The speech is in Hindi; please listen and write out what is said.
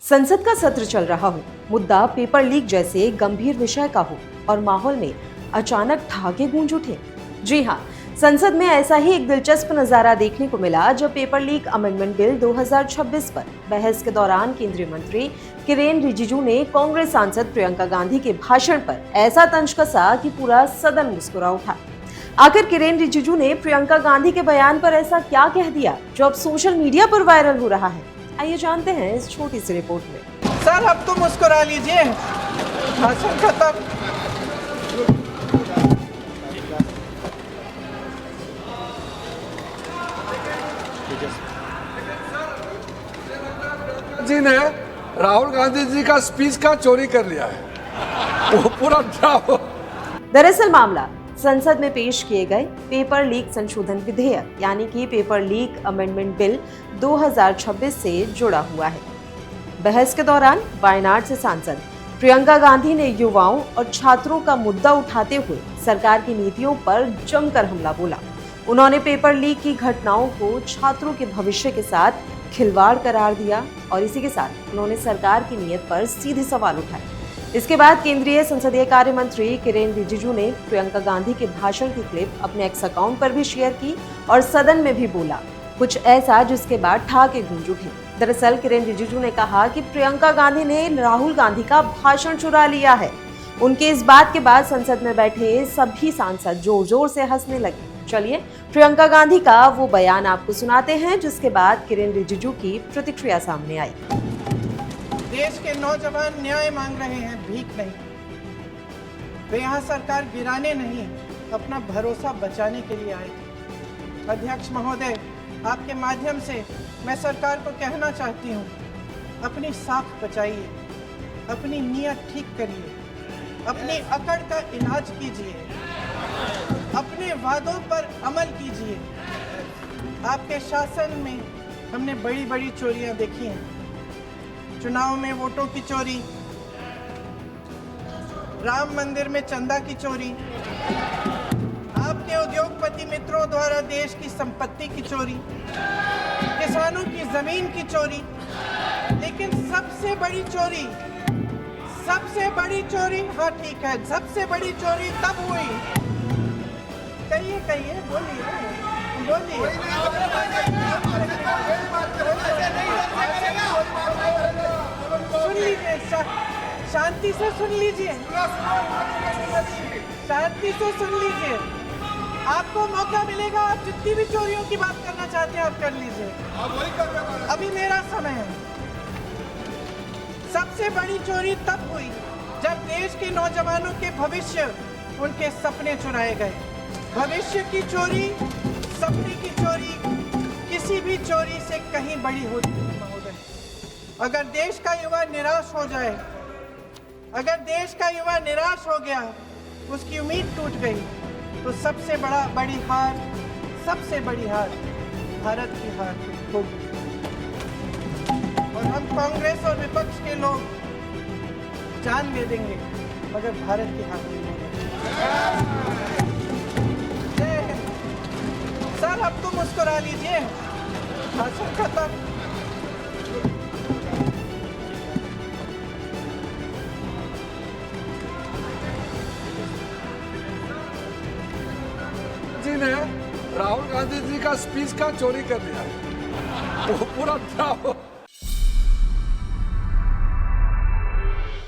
संसद का सत्र चल रहा हो, मुद्दा पेपर लीक जैसे गंभीर विषय का हो और माहौल में अचानक ठहाके गूंज उठे। जी हाँ, संसद में ऐसा ही एक दिलचस्प नजारा देखने को मिला जब पेपर लीक अमेंडमेंट बिल 2026 पर बहस के दौरान केंद्रीय मंत्री किरेन रिजिजू ने कांग्रेस सांसद प्रियंका गांधी के भाषण पर ऐसा तंज कसा कि पूरा सदन मुस्कुरा उठा। आखिर किरेन रिजिजू ने प्रियंका गांधी के बयान पर ऐसा क्या कह दिया जो अब सोशल मीडिया पर वायरल हो रहा है? आइए जानते हैं इस छोटी सी रिपोर्ट में। सर अब तो मुस्कुरा लीजिए, भाषण खत्म। जी ने राहुल गांधी जी का स्पीच का चोरी कर लिया है, वो पूरा ड्रामा। दरअसल मामला संसद में पेश किए गए पेपर लीक संशोधन विधेयक यानी कि पेपर लीक अमेंडमेंट बिल 2026 से जुड़ा हुआ है। बहस के दौरान वायनाड से सांसद प्रियंका गांधी ने युवाओं और छात्रों का मुद्दा उठाते हुए सरकार की नीतियों पर जमकर हमला बोला। उन्होंने पेपर लीक की घटनाओं को छात्रों के भविष्य के साथ खिलवाड़ करार दिया और इसी के साथ उन्होंने सरकार की नीयत पर सीधे सवाल उठाए। इसके बाद केंद्रीय संसदीय कार्य मंत्री किरेन रिजिजू ने प्रियंका गांधी के भाषण की क्लिप अपने एक्स अकाउंट पर भी शेयर की और सदन में भी बोला कुछ ऐसा जिसके बाद ठहाके गूंज उठे। दरअसल किरेन रिजिजू ने कहा कि प्रियंका गांधी ने राहुल गांधी का भाषण चुरा लिया है। उनके इस बात के बाद संसद में बैठे सभी सांसद जोर जोर से हंसने लगे। चलिए प्रियंका गांधी का वो बयान आपको सुनाते हैं जिसके बाद किरेन रिजिजू की प्रतिक्रिया सामने आई। देश के नौजवान न्याय मांग रहे हैं, भीख नहीं। वे यहाँ सरकार गिराने नहीं, अपना भरोसा बचाने के लिए आए थे। अध्यक्ष महोदय, आपके माध्यम से मैं सरकार को कहना चाहती हूँ, अपनी साख बचाइए, अपनी नीयत ठीक करिए, अपनी अकड़ का इलाज कीजिए, अपने वादों पर अमल कीजिए। आपके शासन में हमने बड़ी बड़ी चोरियां देखी हैं, चुनाव में वोटों की चोरी, राम मंदिर में चंदा की चोरी, आपके उद्योगपति मित्रों द्वारा देश की संपत्ति की चोरी, किसानों की जमीन की चोरी, लेकिन सबसे बड़ी चोरी, हाँ ठीक है, सबसे बड़ी चोरी तब हुई। कहिए, बोलिए। सुन लीजिए, शांति से सुन लीजिए, आपको मौका मिलेगा, आप जितनी भी चोरियों की बात करना चाहते हैं आप कर लीजिए, अभी मेरा समय है। सबसे बड़ी चोरी तब हुई जब देश के नौजवानों के भविष्य, उनके सपने चुराए गए। भविष्य की चोरी, सपने की चोरी किसी भी चोरी से कहीं बड़ी होती है महोदय। अगर देश का युवा निराश हो जाए, अगर देश का युवा निराश हो गया, उसकी उम्मीद टूट गई, तो सबसे बड़ी हार भारत की हार होगी। और हम कांग्रेस और विपक्ष के लोग जान दे देंगे, मगर भारत की हार नहीं होगी। सर अब तो मुस्कुरा लीजिए, भाषण खत्म। जी ने राहुल गांधी जी का स्पीच का चोरी कर लिया है, वो पूरा ड्रामा।